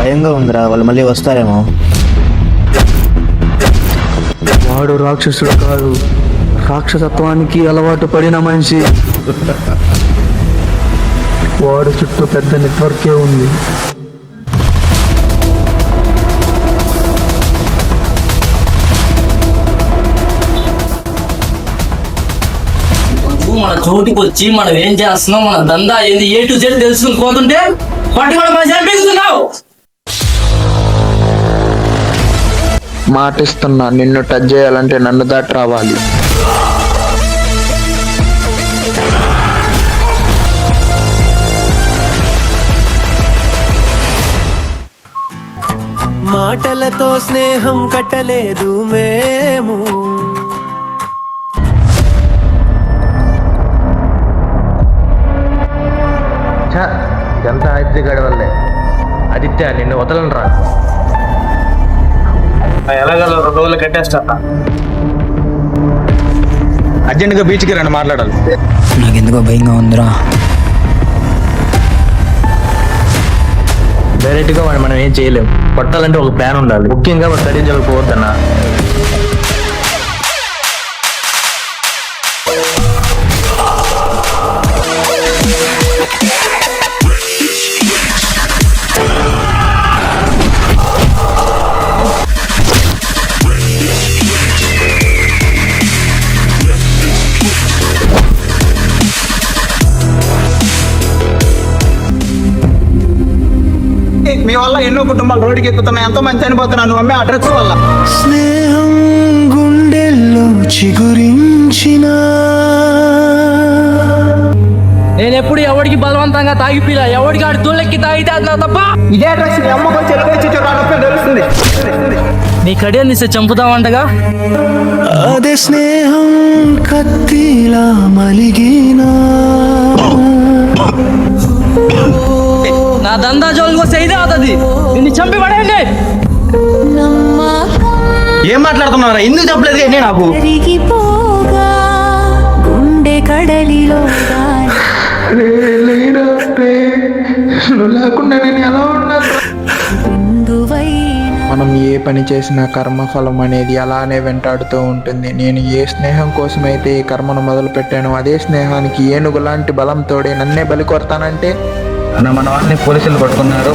భయంగా ఉందిరా, వాళ్ళు మళ్ళీ వస్తారేమో. వాడు రాక్షసుడు కాదు, రాక్షసత్వానికి అలవాటు పడిన మనిషి. వాడు చుట్టూ పెద్ద నెట్వర్కే ఉంది. మన చోటుకి వచ్చి మనం ఏం చేస్తున్నాం, మన దందా ఏంది A to Z తెలుసుకుని పోతుంటే పట్టుకొని మనం చంపేస్తున్నావు. మాటిస్తున్నా, నిన్ను టచ్ చేయాలంటే నన్ను దాటి రావాలి. మాటలతో స్నేహం కట్టలేదు మేము, ఇదంతా ఆదిత్య గడి వల్లే. ఆదిత్య, నిన్ను వదలను రా. ఎలాగలో 2 రోజులు కట్టేస్తా. అర్జెంట్గా బీచ్కి రండి, మాట్లాడాలి. నాకెందుకో భయంగా ఉందిరా. డైరెక్ట్గా మనం ఏం చేయలేం. కొట్టాలంటే ఒక ప్లాన్ ఉండాలి. ముఖ్యంగా వాడు తరించకపోవద్దన్నా. మీ వల్ల ఎన్నో కుటుంబాలు రోడ్డుకి ఎక్కుతున్నాయి, ఎంతో మంది చనిపోతున్నారు. నువ్వు అమ్మే అడ్రస్ వల్ల. స్నేహం గుండెల్లో చిగురించిన, నేను ఎప్పుడు ఎవడికి బలవంతంగా తాగిపిలా, ఎవడికి ఆడి దూళ్ళెక్కి తాగితే అది నా తప్ప. ఇదే అడ్రస్ మీ అమ్మకు వచ్చి ఎలాగొచ్చి తెలుస్తుంది. నీ కడియం తీస్తే చంపుతావంటగా. అదే స్నేహం కత్తిలా మలిగిన, నా దందా జోలికి వస్తే ఇదే అవుతుంది. నిన్ను చంపి పడేయండి. ఏం మాట్లాడుతున్నారా? ఎందుకు చెప్పలేదు ఏంటి నాకు? గుండె కడలిలో లేకుండా నేను ఎలా ఉన్నాను? మనం ఏ పని చేసినా కర్మఫలం అనేది అలానే వెంటాడుతూ ఉంటుంది. నేను ఏ స్నేహం కోసమైతే ఈ కర్మను మొదలు పెట్టానో అదే స్నేహానికి ఏనుగు లాంటి బలం తోడే నన్నే బలి కొడతానంటే మన వాళ్ళని పోలీసులు పట్టుకున్నారు.